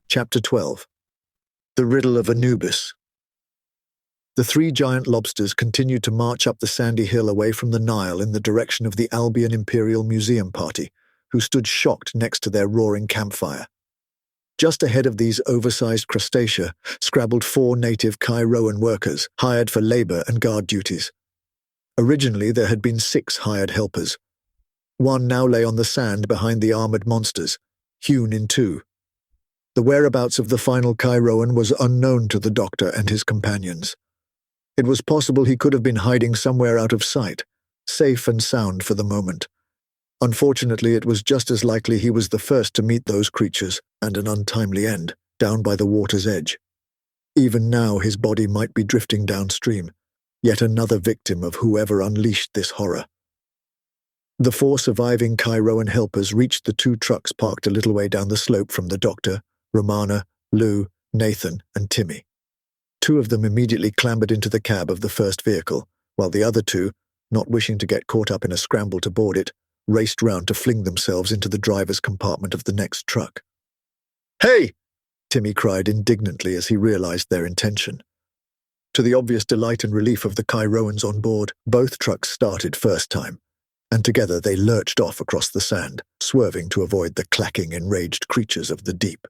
Chapter 12. The Riddle of Anubis. The three giant lobsters continued to march up the sandy hill away from the Nile in the direction of the Albion Imperial Museum party, who stood shocked next to their roaring campfire. Just ahead of these oversized crustacea scrabbled four native Cairoan workers, hired for labor and guard duties. Originally there had been 6 hired helpers. One now lay on the sand behind the armored monsters, hewn in two. The whereabouts of the final Cairoan was unknown to the doctor and his companions. It was possible he could have been hiding somewhere out of sight, safe and sound for the moment. Unfortunately, it was just as likely he was the first to meet those creatures, and an untimely end, down by the water's edge. Even now his body might be drifting downstream, yet another victim of whoever unleashed this horror. The 4 surviving Cairoan helpers reached the 2 trucks parked a little way down the slope from the doctor, Romana, Lou, Nathan, and Timmy. 2 of them immediately clambered into the cab of the first vehicle, while the other 2, not wishing to get caught up in a scramble to board it, raced round to fling themselves into the driver's compartment of the next truck. "Hey!" Timmy cried indignantly as he realized their intention. To the obvious delight and relief of the Cairoans on board, both trucks started first time, and together they lurched off across the sand, swerving to avoid the clacking, enraged creatures of the deep.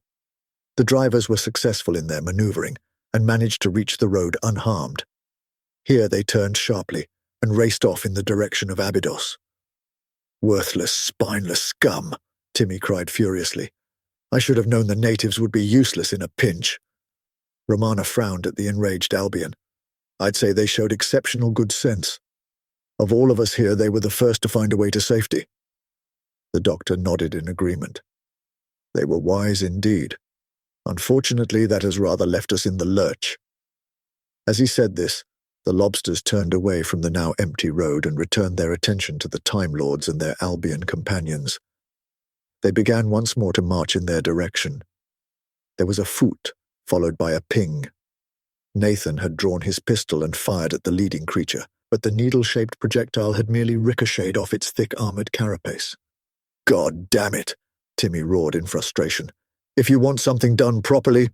The drivers were successful in their maneuvering and managed to reach the road unharmed. Here they turned sharply and raced off in the direction of Abydos. "Worthless, spineless scum," Timmy cried furiously. "I should have known the natives would be useless in a pinch." Romana frowned at the enraged Albion. "I'd say they showed exceptional good sense. Of all of us here, they were the first to find a way to safety." The doctor nodded in agreement. "They were wise indeed. Unfortunately, that has rather left us in the lurch." As he said this, the lobsters turned away from the now empty road and returned their attention to the Time Lords and their Albion companions. They began once more to march in their direction. There was a foot, followed by a ping. Nathan had drawn his pistol and fired at the leading creature, but the needle-shaped projectile had merely ricocheted off its thick armored carapace. "God damn it!" Timmy roared in frustration. "If you want something done properly—"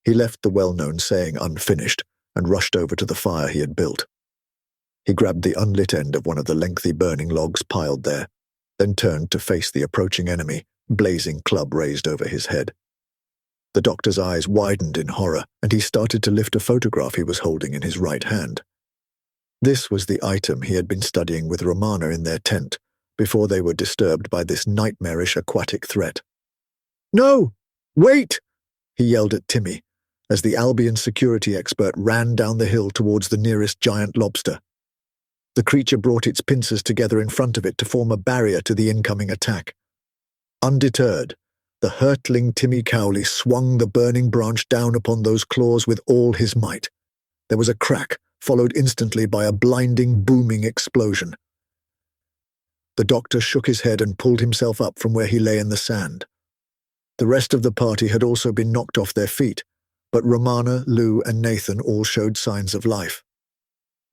He left the well-known saying unfinished and rushed over to the fire he had built. He grabbed the unlit end of one of the lengthy burning logs piled there, then turned to face the approaching enemy, blazing club raised over his head. The doctor's eyes widened in horror, and he started to lift a photograph he was holding in his right hand. This was the item he had been studying with Romana in their tent, before they were disturbed by this nightmarish aquatic threat. "No! Wait!" he yelled at Timmy, as the Albion security expert ran down the hill towards the nearest giant lobster. The creature brought its pincers together in front of it to form a barrier to the incoming attack. Undeterred, the hurtling Timmy Cowley swung the burning branch down upon those claws with all his might. There was a crack, followed instantly by a blinding, booming explosion. The doctor shook his head and pulled himself up from where he lay in the sand. The rest of the party had also been knocked off their feet, but Romana, Lou, and Nathan all showed signs of life.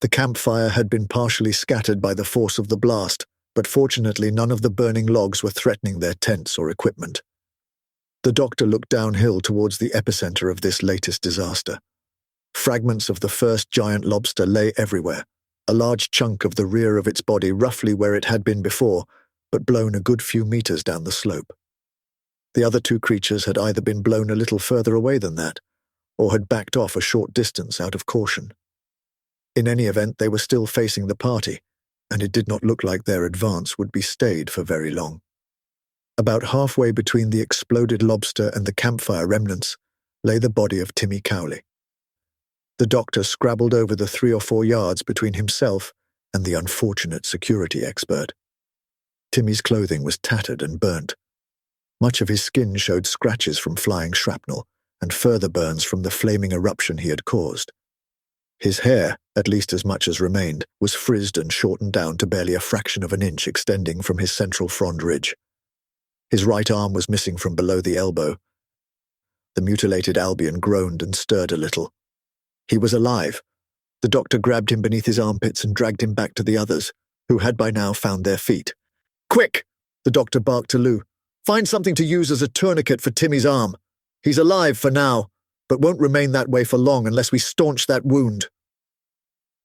The campfire had been partially scattered by the force of the blast, but fortunately none of the burning logs were threatening their tents or equipment. The doctor looked downhill towards the epicenter of this latest disaster. Fragments of the first giant lobster lay everywhere, a large chunk of the rear of its body roughly where it had been before, but blown a good few meters down the slope. The other 2 creatures had either been blown a little further away than that, or had backed off a short distance out of caution. In any event, they were still facing the party, and it did not look like their advance would be stayed for very long. About halfway between the exploded lobster and the campfire remnants, lay the body of Timmy Cowley. The doctor scrabbled over the 3 or 4 yards between himself and the unfortunate security expert. Timmy's clothing was tattered and burnt. Much of his skin showed scratches from flying shrapnel and further burns from the flaming eruption he had caused. His hair, at least as much as remained, was frizzed and shortened down to barely a fraction of an inch extending from his central frond ridge. His right arm was missing from below the elbow. The mutilated Albion groaned and stirred a little. He was alive. The doctor grabbed him beneath his armpits and dragged him back to the others, who had by now found their feet. "Quick!" the doctor barked to Lou. "Find something to use as a tourniquet for Timmy's arm. He's alive for now, but won't remain that way for long unless we staunch that wound."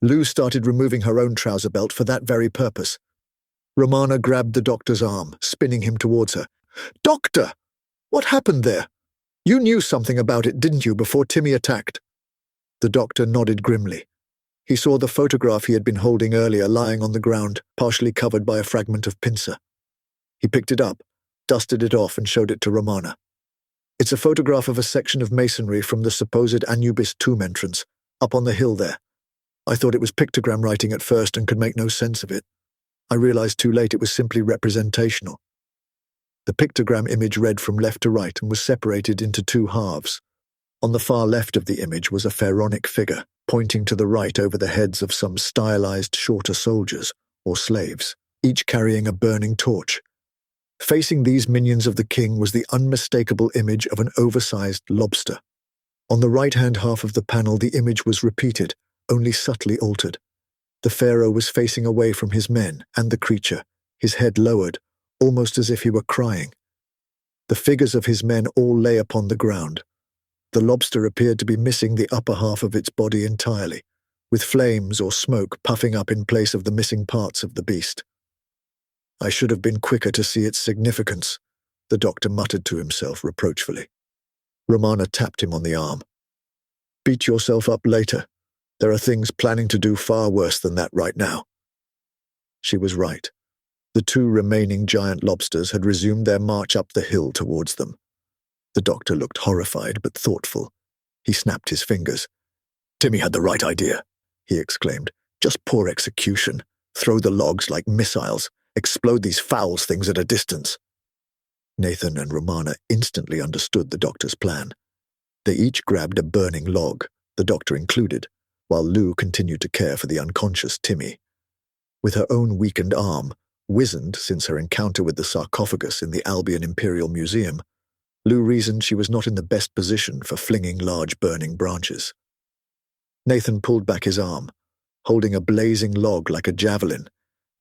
Lou started removing her own trouser belt for that very purpose. Romana grabbed the doctor's arm, spinning him towards her. "Doctor! What happened there? You knew something about it, didn't you, before Timmy attacked?" The doctor nodded grimly. He saw the photograph he had been holding earlier lying on the ground, partially covered by a fragment of pincer. He picked it up, dusted it off, and showed it to Romana. "It's a photograph of a section of masonry from the supposed Anubis tomb entrance, up on the hill there. I thought it was pictogram writing at first and could make no sense of it. I realized too late it was simply representational." The pictogram image read from left to right and was separated into 2 halves. On the far left of the image was a pharaonic figure, pointing to the right over the heads of some stylized shorter soldiers, or slaves, each carrying a burning torch. Facing these minions of the king was the unmistakable image of an oversized lobster. On the right-hand half of the panel the image was repeated, only subtly altered. The pharaoh was facing away from his men and the creature, his head lowered, almost as if he were crying. The figures of his men all lay upon the ground. The lobster appeared to be missing the upper half of its body entirely, with flames or smoke puffing up in place of the missing parts of the beast. "I should have been quicker to see its significance," the doctor muttered to himself reproachfully. Romana tapped him on the arm. "Beat yourself up later. There are things planning to do far worse than that right now." She was right. The 2 remaining giant lobsters had resumed their march up the hill towards them. The doctor looked horrified but thoughtful. He snapped his fingers. "Timmy had the right idea," he exclaimed. "Just poor execution. Throw the logs like missiles. Explode these fowls things at a distance." Nathan and Romana instantly understood the doctor's plan. They each grabbed a burning log, the doctor included, while Lou continued to care for the unconscious Timmy. With her own weakened arm, wizened since her encounter with the sarcophagus in the Albion Imperial Museum, Lou reasoned she was not in the best position for flinging large burning branches. Nathan pulled back his arm, holding a blazing log like a javelin,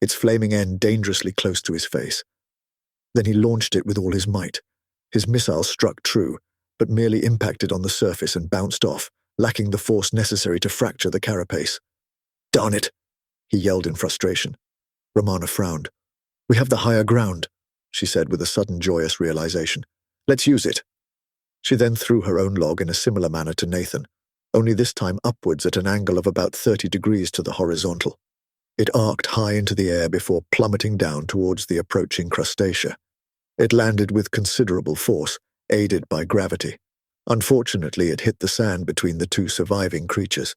its flaming end dangerously close to his face. Then he launched it with all his might. His missile struck true, but merely impacted on the surface and bounced off, lacking the force necessary to fracture the carapace. "Darn it!" he yelled in frustration. Romana frowned. "We have the higher ground," she said with a sudden joyous realization. "Let's use it." She then threw her own log in a similar manner to Nathan, only this time upwards at an angle of about 30 degrees to the horizontal. It arced high into the air before plummeting down towards the approaching crustacea. It landed with considerable force, aided by gravity. Unfortunately, it hit the sand between the 2 surviving creatures.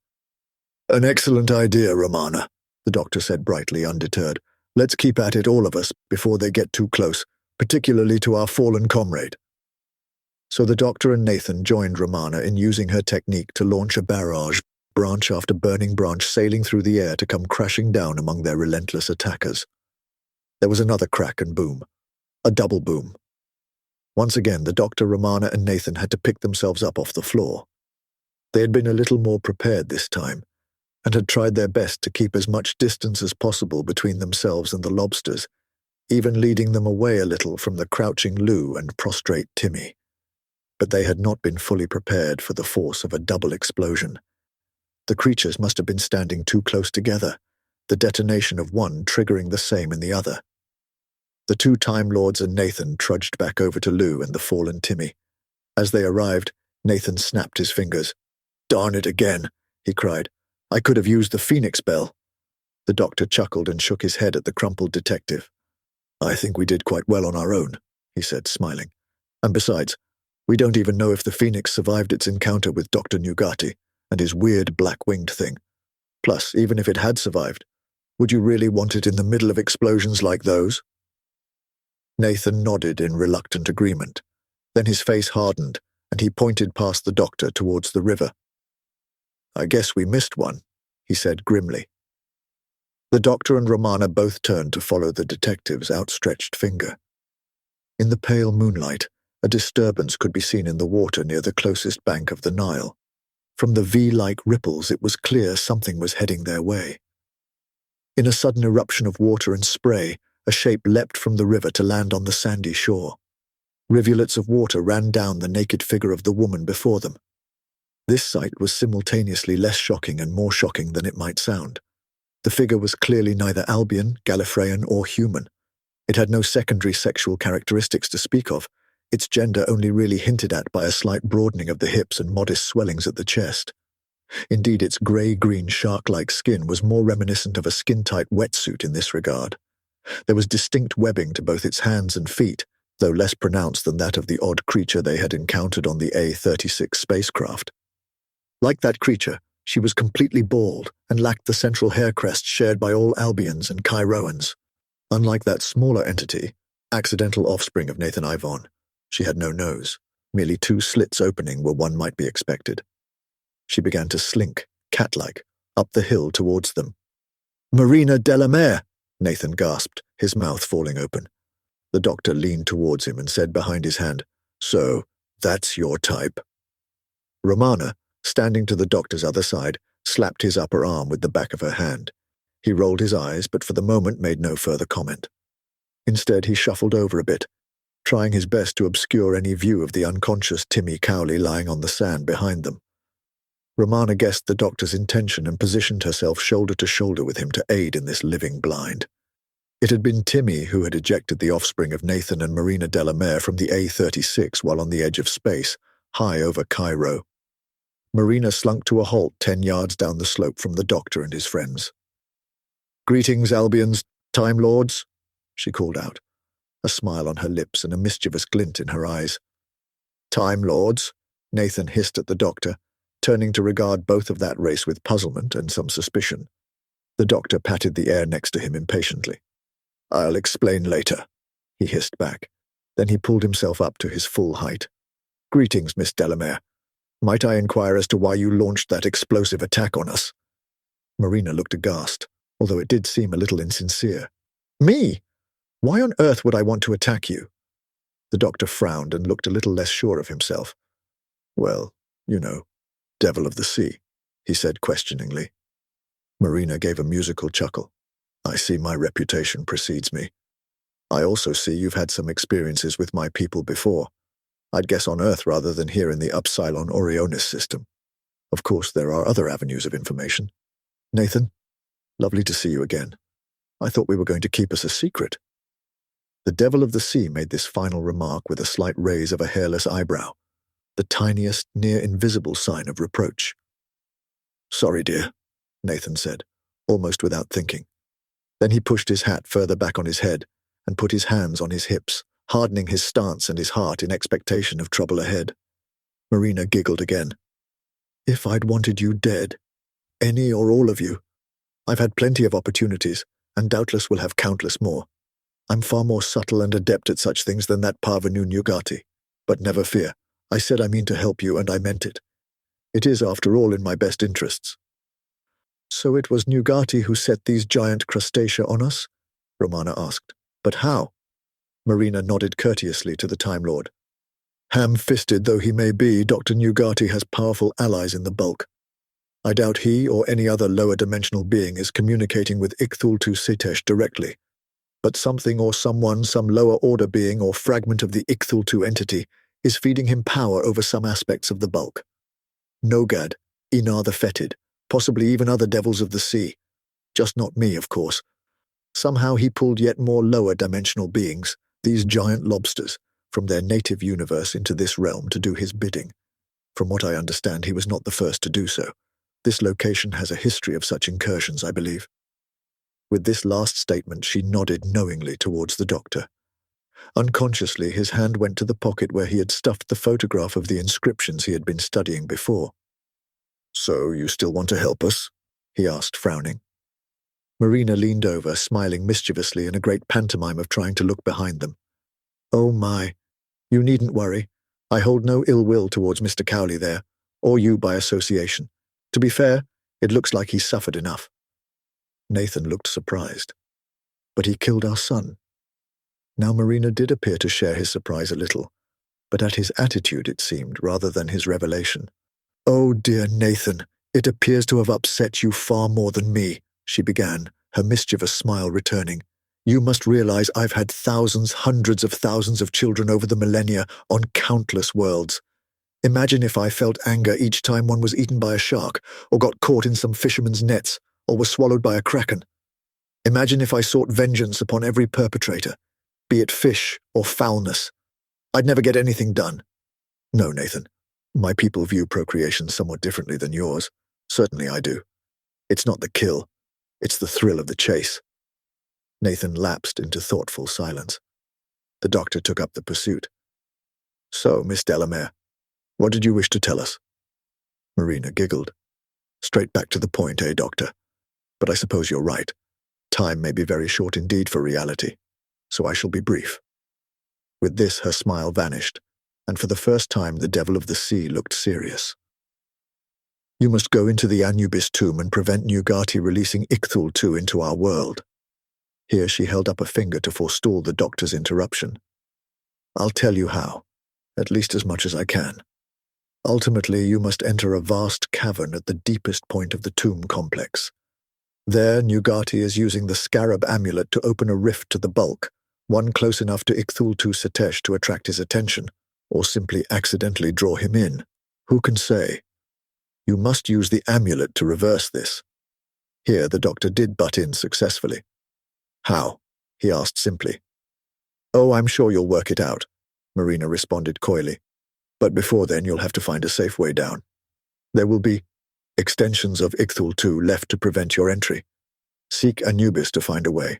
"An excellent idea, Romana," the doctor said brightly, undeterred. "Let's keep at it, all of us, before they get too close, particularly to our fallen comrade." So the doctor and Nathan joined Romana in using her technique to launch a barrage, branch after burning branch sailing through the air to come crashing down among their relentless attackers. There was another crack and boom. A double boom. Once again, the doctor, Romana, and Nathan had to pick themselves up off the floor. They had been a little more prepared this time, and had tried their best to keep as much distance as possible between themselves and the lobsters, even leading them away a little from the crouching Lou and prostrate Timmy. But they had not been fully prepared for the force of a double explosion. The creatures must have been standing too close together, the detonation of one triggering the same in the other. The 2 Time Lords and Nathan trudged back over to Lou and the fallen Timmy. As they arrived, Nathan snapped his fingers. "Darn it again," he cried. "I could have used the Phoenix Bell." The doctor chuckled and shook his head at the crumpled detective. "I think we did quite well on our own," he said, smiling. "And besides, We don't even know if the Phoenix survived its encounter with Dr. Nugati and his weird black-winged thing. Plus, even if it had survived, would you really want it in the middle of explosions like those? Nathan nodded in reluctant agreement. Then his face hardened, and he pointed past the doctor towards the river. I guess we missed one, he said grimly. The doctor and Romana both turned to follow the detective's outstretched finger. In the pale moonlight, a disturbance could be seen in the water near the closest bank of the Nile. From the V-like ripples, it was clear something was heading their way. In a sudden eruption of water and spray, a shape leapt from the river to land on the sandy shore. Rivulets of water ran down the naked figure of the woman before them. This sight was simultaneously less shocking and more shocking than it might sound. The figure was clearly neither Albion, Gallifreyan, or human. It had no secondary sexual characteristics to speak of, its gender only really hinted at by a slight broadening of the hips and modest swellings at the chest. Indeed, its grey-green shark-like skin was more reminiscent of a skin-tight wetsuit in this regard. There was distinct webbing to both its hands and feet, though less pronounced than that of the odd creature they had encountered on the A-36 spacecraft. Like that creature, she was completely bald and lacked the central hair crest shared by all Albions and Cairoans. Unlike that smaller entity, accidental offspring of Nathan Ivon, she had no nose, merely two slits opening where one might be expected. She began to slink, cat-like, up the hill towards them. "Marina Delamere!" Nathan gasped, his mouth falling open. The doctor leaned towards him and said behind his hand, "So, that's your type." Romana, standing to the doctor's other side, slapped his upper arm with the back of her hand. He rolled his eyes, but for the moment made no further comment. Instead, he shuffled over a bit, trying his best to obscure any view of the unconscious Timmy Cowley lying on the sand behind them. Romana guessed the doctor's intention and positioned herself shoulder to shoulder with him to aid in this living blind. It had been Timmy who had ejected the offspring of Nathan and Marina Delamere from the A-36 while on the edge of space, high over Cairo. Marina slunk to a halt 10 yards down the slope from the doctor and his friends. "Greetings, Albions, Time Lords," she called out, a smile on her lips and a mischievous glint in her eyes. "Time Lords," Nathan hissed at the doctor, turning to regard both of that race with puzzlement and some suspicion. The doctor patted the air next to him impatiently. "I'll explain later," he hissed back. Then he pulled himself up to his full height. "Greetings, Miss Delamere. Might I inquire as to why you launched that explosive attack on us?" Marina looked aghast, although it did seem a little insincere. "Me? Why on earth would I want to attack you?" The doctor frowned and looked a little less sure of himself. "Well, you know, Devil of the Sea," he said questioningly. Marina gave a musical chuckle. "I see my reputation precedes me. I also see you've had some experiences with my people before. I'd guess on Earth rather than here in the Upsilon Orionis system. Of course, there are other avenues of information. Nathan, lovely to see you again. I thought we were going to keep us a secret." The Devil of the Sea made this final remark with a slight raise of a hairless eyebrow, the tiniest, near-invisible sign of reproach. "Sorry, dear," Nathan said, almost without thinking. Then he pushed his hat further back on his head and put his hands on his hips, hardening his stance and his heart in expectation of trouble ahead. Marina giggled again. "If I'd wanted you dead, any or all of you, I've had plenty of opportunities, and doubtless will have countless more. I'm far more subtle and adept at such things than that parvenu Nugati. But never fear, I said I mean to help you, and I meant it. It is, after all, in my best interests." "So it was Nugati who set these giant crustacea on us?" Romana asked. "But how?" Marina nodded courteously to the Time Lord. "Ham-fisted though he may be, Dr. Nugati has powerful allies in the bulk. I doubt he or any other lower-dimensional being is communicating with Ichthul-2 Sitesh directly. But something or someone, some lower-order being or fragment of the Ichthul-2 entity, is feeding him power over some aspects of the bulk. Nogad, Inar the Fetid, possibly even other devils of the sea. Just not me, of course. Somehow he pulled yet more lower-dimensional beings, these giant lobsters, from their native universe into this realm to do his bidding. From what I understand, he was not the first to do so. This location has a history of such incursions, I believe." With this last statement, she nodded knowingly towards the doctor. Unconsciously, his hand went to the pocket where he had stuffed the photograph of the inscriptions he had been studying before. "So, you still want to help us?" he asked, frowning. Marina leaned over, smiling mischievously in a great pantomime of trying to look behind them. "Oh my, you needn't worry. I hold no ill will towards Mr. Cowley there, or you by association. To be fair, it looks like he's suffered enough." Nathan looked surprised. "But he killed our son." Now Marina did appear to share his surprise a little, but at his attitude, it seemed, rather than his revelation. "Oh, dear Nathan, it appears to have upset you far more than me," she began, her mischievous smile returning. "You must realize I've had thousands, hundreds of thousands of children over the millennia on countless worlds. Imagine if I felt anger each time one was eaten by a shark, or got caught in some fisherman's nets, or was swallowed by a kraken. Imagine if I sought vengeance upon every perpetrator, be it fish or foulness. I'd never get anything done. No, Nathan, my people view procreation somewhat differently than yours. Certainly I do. It's not the kill, it's the thrill of the chase." Nathan lapsed into thoughtful silence. The doctor took up the pursuit. "So, Miss Delamere, what did you wish to tell us?" Marina giggled. "Straight back to the point, eh, Doctor? But I suppose you're right. Time may be very short indeed for reality, so I shall be brief." With this, her smile vanished, and for the first time the devil of the sea looked serious. "You must go into the Anubis tomb and prevent Nugati releasing Ichthul-2 into our world." Here she held up a finger to forestall the doctor's interruption. "I'll tell you how, at least as much as I can. Ultimately, you must enter a vast cavern at the deepest point of the tomb complex. There, Nugati is using the Scarab amulet to open a rift to the bulk, one close enough to Ichthul-2 Satesh to attract his attention, or simply accidentally draw him in. Who can say? You must use the amulet to reverse this." Here the doctor did butt in successfully. "How?" he asked simply. "Oh, I'm sure you'll work it out," Marina responded coyly. "But before then you'll have to find a safe way down. There will be extensions of Ichthul-2 left to prevent your entry. Seek Anubis to find a way.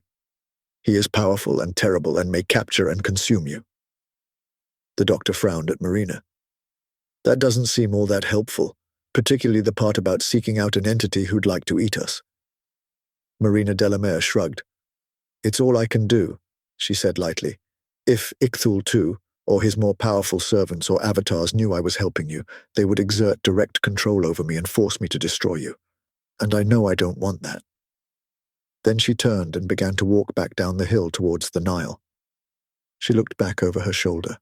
He is powerful and terrible and may capture and consume you." The doctor frowned at Marina. "That doesn't seem all that helpful, particularly the part about seeking out an entity who'd like to eat us." Marina Delamere shrugged. "It's all I can do," she said lightly. "If Ichthul-2, or his more powerful servants or avatars knew I was helping you, they would exert direct control over me and force me to destroy you. And I know I don't want that." Then she turned and began to walk back down the hill towards the Nile. She looked back over her shoulder.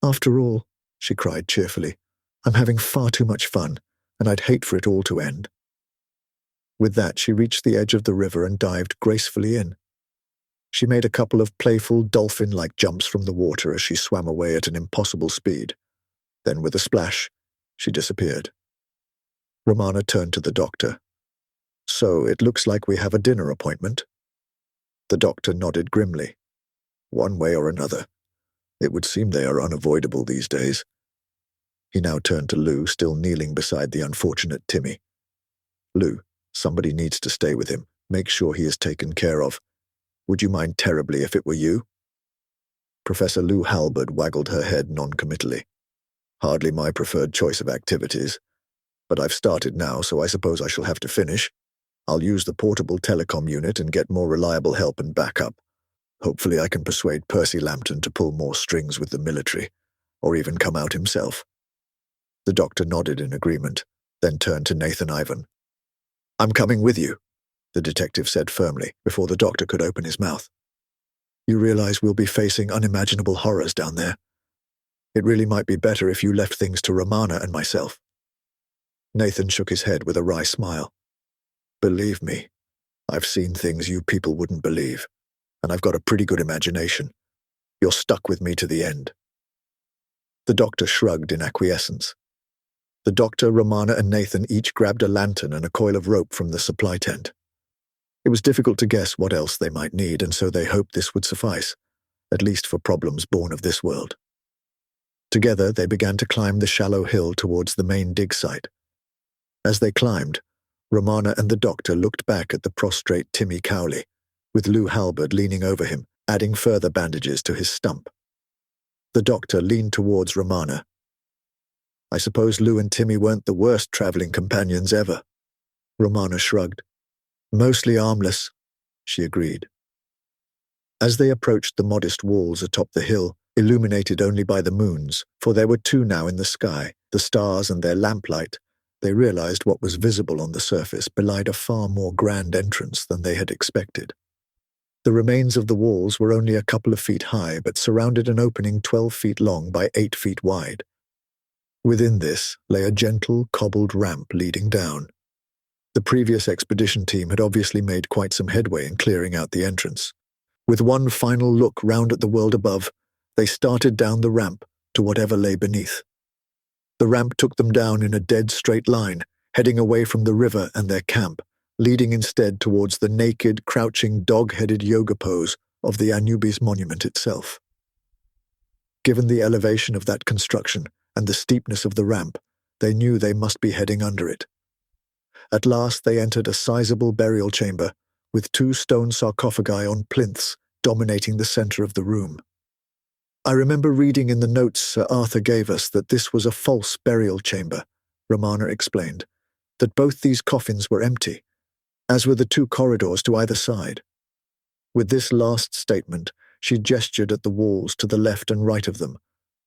"After all," she cried cheerfully, "I'm having far too much fun, and I'd hate for it all to end." With that, she reached the edge of the river and dived gracefully in. She made a couple of playful, dolphin-like jumps from the water as she swam away at an impossible speed. Then, with a splash, she disappeared. Romana turned to the doctor. "So, it looks like we have a dinner appointment." The doctor nodded grimly. "One way or another. It would seem they are unavoidable these days." He now turned to Lou, still kneeling beside the unfortunate Timmy. "Lou, somebody needs to stay with him. Make sure he is taken care of. Would you mind terribly if it were you?" Professor Lou Halberd waggled her head noncommittally. "Hardly my preferred choice of activities. But I've started now, so I suppose I shall have to finish. I'll use the portable telecom unit and get more reliable help and backup. Hopefully I can persuade Percy Lambton to pull more strings with the military, or even come out himself." The doctor nodded in agreement, then turned to Nathan Ivan. "I'm coming with you," the detective said firmly, before the doctor could open his mouth. "You realize we'll be facing unimaginable horrors down there. It really might be better if you left things to Romana and myself." Nathan shook his head with a wry smile. "Believe me, I've seen things you people wouldn't believe, and I've got a pretty good imagination. You're stuck with me to the end." The doctor shrugged in acquiescence. The doctor, Romana, and Nathan each grabbed a lantern and a coil of rope from the supply tent. It was difficult to guess what else they might need, and so they hoped this would suffice, at least for problems born of this world. Together, they began to climb the shallow hill towards the main dig site. As they climbed, Romana and the doctor looked back at the prostrate Timmy Cowley, with Lou Halberd leaning over him, adding further bandages to his stump. The doctor leaned towards Romana. I suppose Lou and Timmy weren't the worst traveling companions ever. Romana shrugged. Mostly armless, she agreed. As they approached the modest walls atop the hill, illuminated only by the moons, for there were two now in the sky, the stars and their lamplight, they realized what was visible on the surface belied a far more grand entrance than they had expected. The remains of the walls were only a couple of feet high, but surrounded an opening 12 feet long by 8 feet wide. Within this lay a gentle, cobbled ramp leading down. The previous expedition team had obviously made quite some headway in clearing out the entrance. With one final look round at the world above, they started down the ramp to whatever lay beneath. The ramp took them down in a dead straight line, heading away from the river and their camp, leading instead towards the naked, crouching, dog-headed yoga pose of the Anubis monument itself. Given the elevation of that construction and the steepness of the ramp, they knew they must be heading under it. At last they entered a sizable burial chamber, with 2 stone sarcophagi on plinths dominating the center of the room. I remember reading in the notes Sir Arthur gave us that this was a false burial chamber, Romana explained, that both these coffins were empty, as were the 2 corridors to either side. With this last statement, she gestured at the walls to the left and right of them,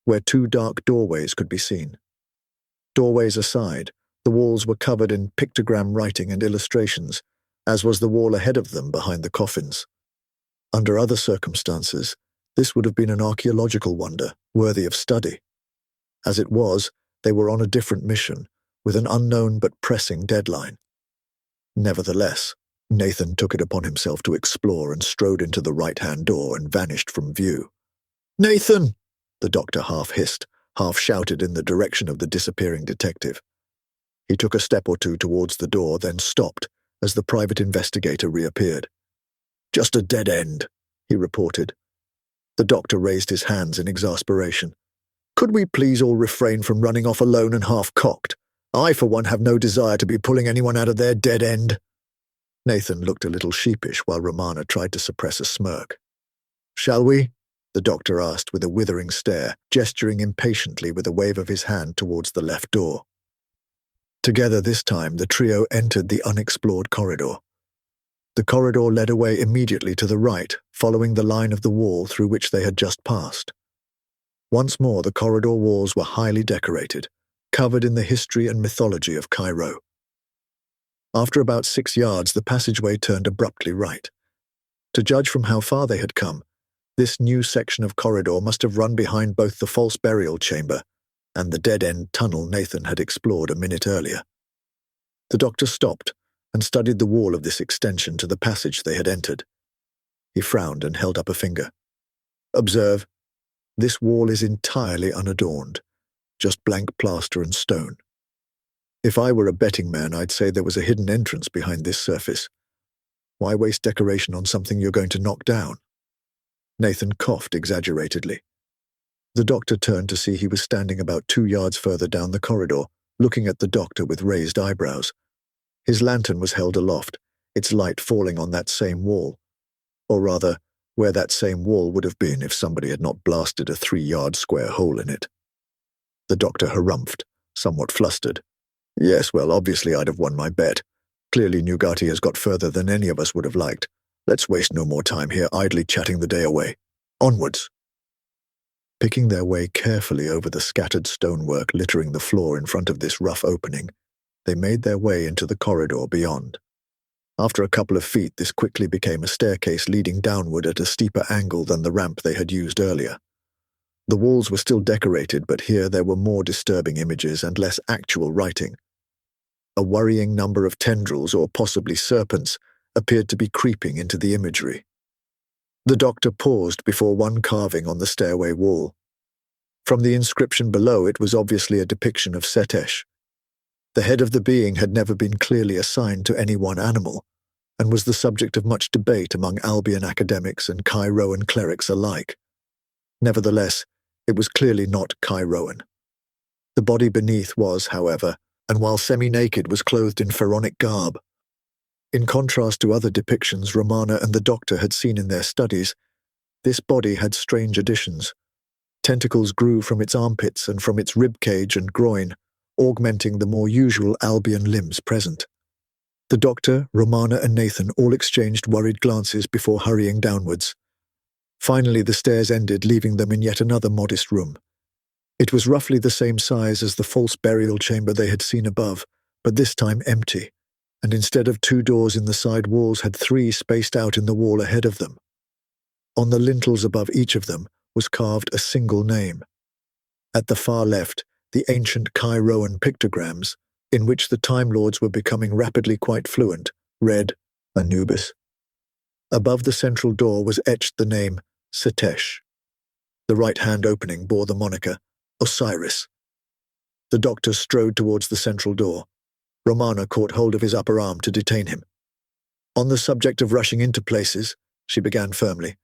where 2 dark doorways could be seen. Doorways aside, the walls were covered in pictogram writing and illustrations, as was the wall ahead of them behind the coffins. Under other circumstances, this would have been an archaeological wonder, worthy of study. As it was, they were on a different mission, with an unknown but pressing deadline. Nevertheless, Nathan took it upon himself to explore and strode into the right-hand door and vanished from view. "Nathan!" the doctor half hissed, half shouted in the direction of the disappearing detective. He took a step or 2 towards the door, then stopped as the private investigator reappeared. "Just a dead end," he reported. The doctor raised his hands in exasperation. "Could we please all refrain from running off alone and half-cocked? I, for one, have no desire to be pulling anyone out of their dead end." Nathan looked a little sheepish while Romana tried to suppress a smirk. "Shall we?" the doctor asked with a withering stare, gesturing impatiently with a wave of his hand towards the left door. Together this time, the trio entered the unexplored corridor. The corridor led away immediately to the right, following the line of the wall through which they had just passed. Once more, the corridor walls were highly decorated, covered in the history and mythology of Cairo. After about 6 yards, the passageway turned abruptly right. To judge from how far they had come, this new section of corridor must have run behind both the false burial chamber and the dead-end tunnel Nathan had explored a minute earlier. The doctor stopped and studied the wall of this extension to the passage they had entered. He frowned and held up a finger. "Observe, this wall is entirely unadorned, just blank plaster and stone. If I were a betting man, I'd say there was a hidden entrance behind this surface. Why waste decoration on something you're going to knock down?" Nathan coughed exaggeratedly. The doctor turned to see he was standing about 2 yards further down the corridor, looking at the doctor with raised eyebrows. His lantern was held aloft, its light falling on that same wall, or rather, where that same wall would have been if somebody had not blasted a 3-yard square hole in it. The doctor harumphed, somewhat flustered. "Yes, well, obviously I'd have won my bet. Clearly Nugati has got further than any of us would have liked. Let's waste no more time here idly chatting the day away. Onwards." Picking their way carefully over the scattered stonework littering the floor in front of this rough opening, they made their way into the corridor beyond. After a couple of feet, this quickly became a staircase leading downward at a steeper angle than the ramp they had used earlier. The walls were still decorated, but here there were more disturbing images and less actual writing. A worrying number of tendrils, or possibly serpents, appeared to be creeping into the imagery. The doctor paused before one carving on the stairway wall. From the inscription below, it was obviously a depiction of Setesh. The head of the being had never been clearly assigned to any one animal, and was the subject of much debate among Albion academics and Cairoan clerics alike. Nevertheless, it was clearly not Cairoan. The body beneath was, however, and while semi-naked, was clothed in pharaonic garb. In contrast to other depictions Romana and the doctor had seen in their studies, This body had strange additions. Tentacles grew from its armpits and from its rib cage and groin, augmenting the more usual Albion limbs present. The doctor, Romana, and Nathan all exchanged worried glances before hurrying downwards. Finally, the stairs ended, leaving them in yet another modest room. It was roughly the same size as the false burial chamber they had seen above, but this time empty, and instead of 2 doors in the side walls had 3 spaced out in the wall ahead of them. On the lintels above each of them was carved a single name. At the far left, the ancient Chiroan pictograms, in which the Time Lords were becoming rapidly quite fluent, read Anubis. Above the central door was etched the name Setesh. The right-hand opening bore the moniker Osiris. The doctor strode towards the central door. Romana caught hold of his upper arm to detain him. On the subject of rushing into places, she began firmly,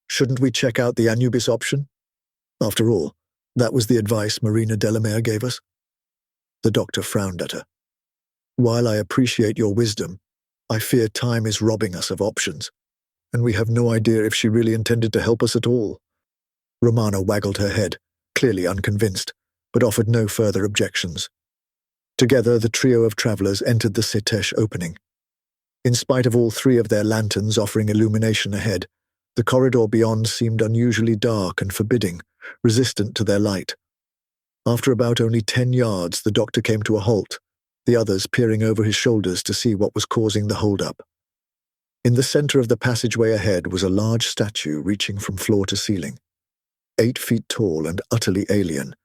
shouldn't we check out the Anubis option? After all, that was the advice Marina Delamere gave us. The doctor frowned at her. While I appreciate your wisdom, I fear time is robbing us of options, and we have no idea if she really intended to help us at all. Romana waggled her head, clearly unconvinced, but offered no further objections. Together, the trio of travellers entered the Setesh opening. In spite of all 3 of their lanterns offering illumination ahead, the corridor beyond seemed unusually dark and forbidding, resistant to their light. After about only 10 yards, the doctor came to a halt, the others peering over his shoulders to see what was causing the hold-up. In the center of the passageway ahead was a large statue reaching from floor to ceiling. 8 feet tall and utterly alien,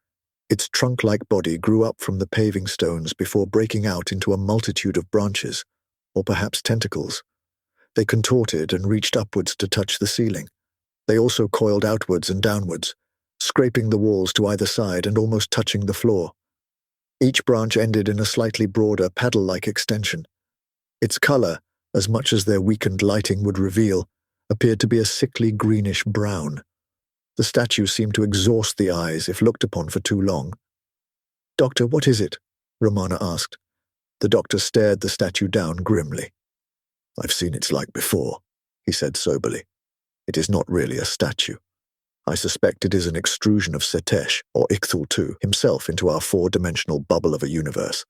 its trunk-like body grew up from the paving stones before breaking out into a multitude of branches, or perhaps tentacles. They contorted and reached upwards to touch the ceiling. They also coiled outwards and downwards, scraping the walls to either side and almost touching the floor. Each branch ended in a slightly broader, paddle-like extension. Its color, as much as their weakened lighting would reveal, appeared to be a sickly greenish brown. The statue seemed to exhaust the eyes if looked upon for too long. "Doctor, what is it?" Romana asked. The doctor stared the statue down grimly. "I've seen its like before," he said soberly. "It is not really a statue. I suspect it is an extrusion of Setesh, or Ixtal himself into our 4-dimensional bubble of a universe.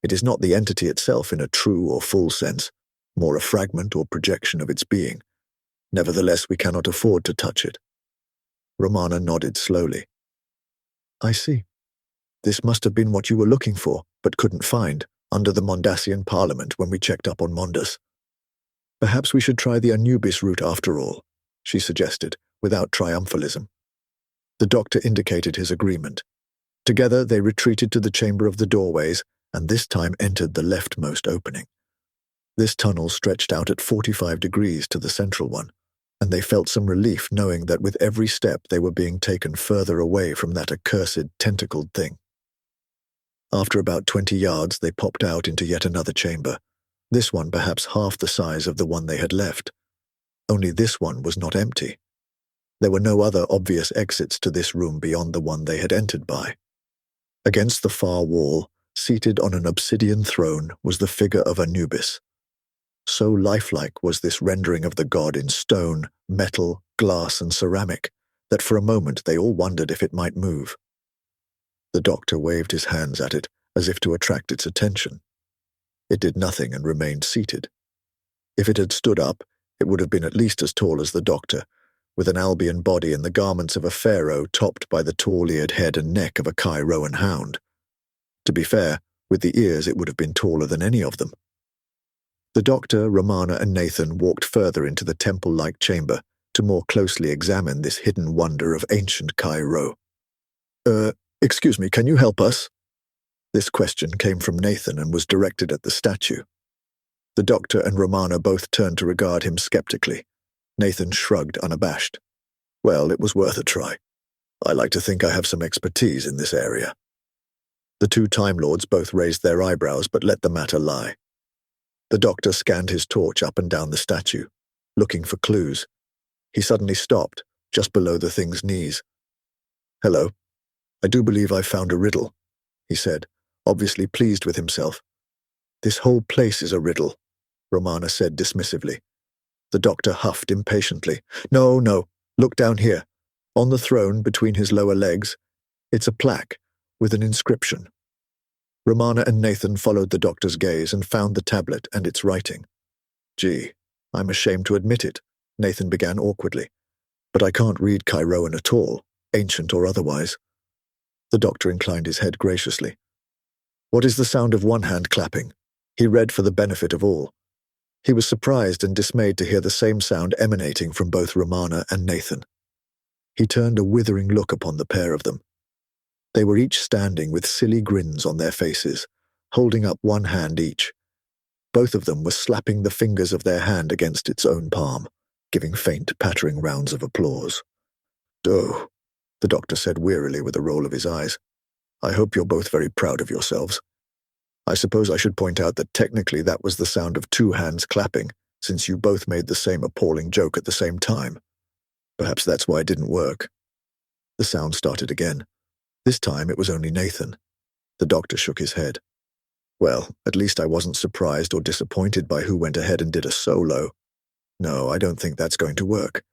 It is not the entity itself in a true or full sense, more a fragment or projection of its being. Nevertheless, we cannot afford to touch it." Romana nodded slowly. "I see. This must have been what you were looking for, but couldn't find, under the Mondasian Parliament when we checked up on Mondas. Perhaps we should try the Anubis route after all," she suggested, without triumphalism. The doctor indicated his agreement. Together they retreated to the chamber of the doorways, and this time entered the leftmost opening. This tunnel stretched out at 45 degrees to the central one, and they felt some relief knowing that with every step they were being taken further away from that accursed tentacled thing. After about 20 yards, they popped out into yet another chamber, this one perhaps half the size of the one they had left. Only this one was not empty. There were no other obvious exits to this room beyond the one they had entered by. Against the far wall, seated on an obsidian throne, was the figure of Anubis. So lifelike was this rendering of the god in stone, metal, glass, and ceramic, that for a moment they all wondered if it might move. The doctor waved his hands at it, as if to attract its attention. It did nothing and remained seated. If it had stood up, it would have been at least as tall as the doctor, with an Albion body and the garments of a pharaoh topped by the tall-eared head and neck of a Chiroan hound. To be fair, with the ears it would have been taller than any of them. The doctor, Romana, and Nathan walked further into the temple-like chamber to more closely examine this hidden wonder of ancient Cairo. Excuse me, can you help us?" This question came from Nathan and was directed at the statue. The doctor and Romana both turned to regard him skeptically. Nathan shrugged unabashed. "Well, it was worth a try. I like to think I have some expertise in this area." The 2 Time Lords both raised their eyebrows but let the matter lie. The doctor scanned his torch up and down the statue, looking for clues. He suddenly stopped, just below the thing's knees. "Hello. I do believe I've found a riddle," he said, obviously pleased with himself. "This whole place is a riddle," Romana said dismissively. The doctor huffed impatiently. No, Look down here. On the throne between his lower legs, it's a plaque with an inscription. Romana and Nathan followed the doctor's gaze and found the tablet and its writing. Gee, I'm ashamed to admit it, Nathan began awkwardly, but I can't read Chiroan at all, ancient or otherwise. The doctor inclined his head graciously. What is the sound of one hand clapping? He read for the benefit of all. He was surprised and dismayed to hear the same sound emanating from both Romana and Nathan. He turned a withering look upon the pair of them. They were each standing with silly grins on their faces, holding up one hand each. Both of them were slapping the fingers of their hand against its own palm, giving faint, pattering rounds of applause. "Oh," the doctor said wearily with a roll of his eyes. "I hope you're both very proud of yourselves. I suppose I should point out that technically that was the sound of two hands clapping, since you both made the same appalling joke at the same time. Perhaps that's why it didn't work." The sound started again. This time it was only Nathan. The doctor shook his head. "Well, at least I wasn't surprised or disappointed by who went ahead and did a solo. No, I don't think that's going to work.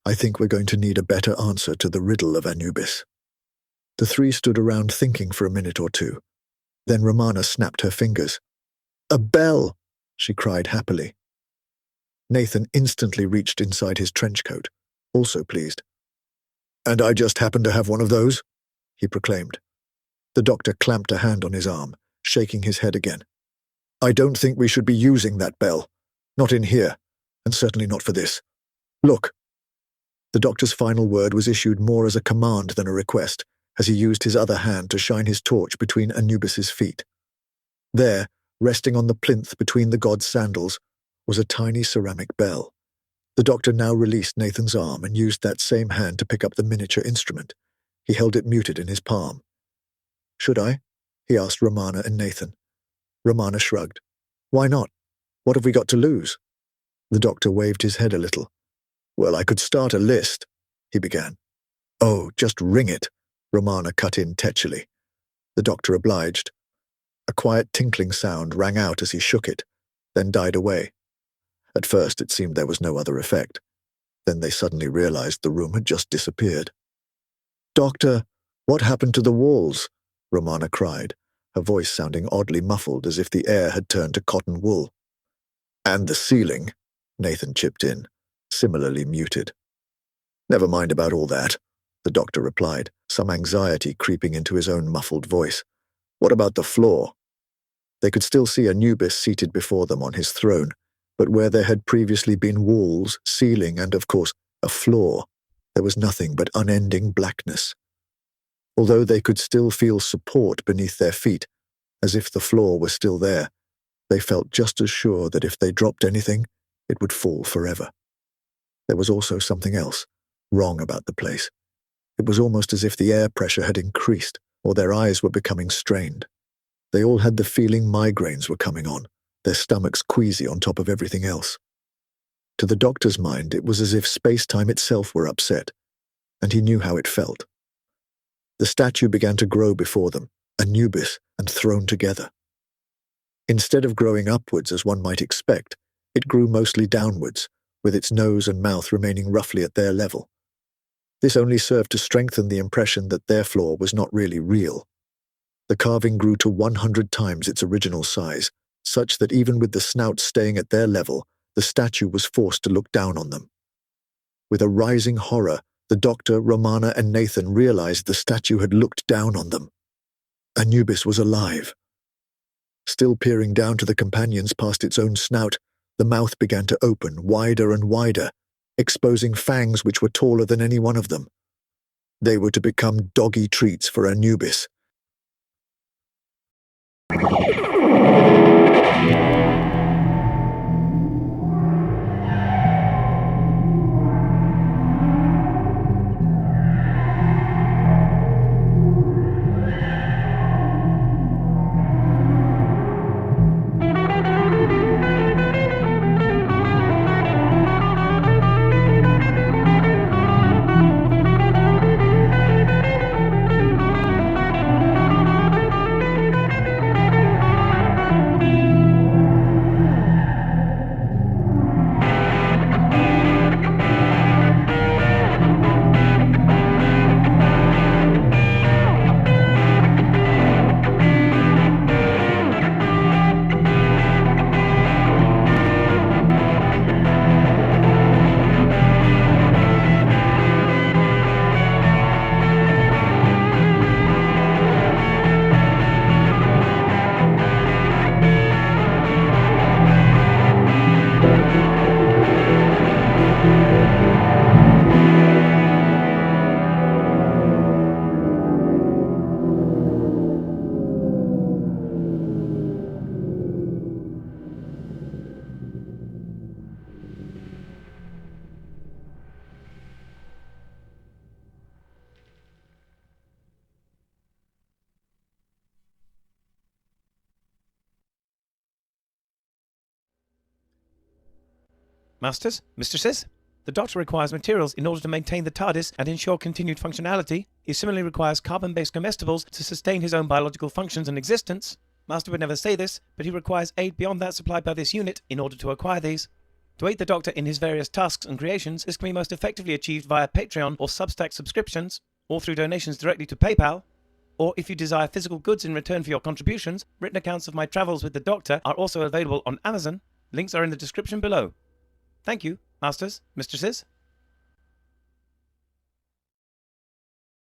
I think we're going to need a better answer to the riddle of Anubis." The three stood around thinking for a minute or two. Then Romana snapped her fingers. "A bell!" she cried happily. Nathan instantly reached inside his trench coat, also pleased. "And I just happen to have one of those," he proclaimed. The doctor clamped a hand on his arm, shaking his head again. "I don't think we should be using that bell. Not in here, and certainly not for this. Look." The doctor's final word was issued more as a command than a request, as he used his other hand to shine his torch between Anubis's feet. There, resting on the plinth between the god's sandals, was a tiny ceramic bell. The doctor now released Nathan's arm and used that same hand to pick up the miniature instrument. He held it muted in his palm. "Should I?" he asked Romana and Nathan. Romana shrugged. "Why not? What have we got to lose?" The doctor waved his head a little. "Well, I could start a list," he began. "Oh, just ring it," Romana cut in tetchily. The doctor obliged. A quiet tinkling sound rang out as he shook it, then died away. At first it seemed there was no other effect. Then they suddenly realized the room had just disappeared. "Doctor, what happened to the walls?" Romana cried, her voice sounding oddly muffled as if the air had turned to cotton wool. "And the ceiling," Nathan chipped in, similarly muted. "Never mind about all that," the doctor replied, some anxiety creeping into his own muffled voice. "What about the floor?" They could still see Anubis seated before them on his throne, but where there had previously been walls, ceiling, and, of course, a floor, there was nothing but unending blackness. Although they could still feel support beneath their feet, as if the floor were still there, they felt just as sure that if they dropped anything, it would fall forever. There was also something else, wrong about the place. It was almost as if the air pressure had increased, or their eyes were becoming strained. They all had the feeling migraines were coming on, their stomachs queasy on top of everything else. To the doctor's mind, it was as if space-time itself were upset, and he knew how it felt. The statue began to grow before them, Anubis and thrown together. Instead of growing upwards as one might expect, it grew mostly downwards, with its nose and mouth remaining roughly at their level. This only served to strengthen the impression that their floor was not really real. The carving grew to 100 times its original size, such that even with the snouts staying at their level, the statue was forced to look down on them. With a rising horror, the doctor, Romana, and Nathan realized the statue had looked down on them. Anubis was alive. Still peering down to the companions past its own snout, the mouth began to open wider and wider, exposing fangs which were taller than any one of them. They were to become doggy treats for Anubis. Masters, mistresses, the Doctor requires materials in order to maintain the TARDIS and ensure continued functionality. He similarly requires carbon-based comestibles to sustain his own biological functions and existence. Master would never say this, but he requires aid beyond that supplied by this unit in order to acquire these. To aid the Doctor in his various tasks and creations, this can be most effectively achieved via Patreon or Substack subscriptions, or through donations directly to PayPal. Or if you desire physical goods in return for your contributions, written accounts of my travels with the Doctor are also available on Amazon. Links are in the description below. Thank you, Masters, mistresses.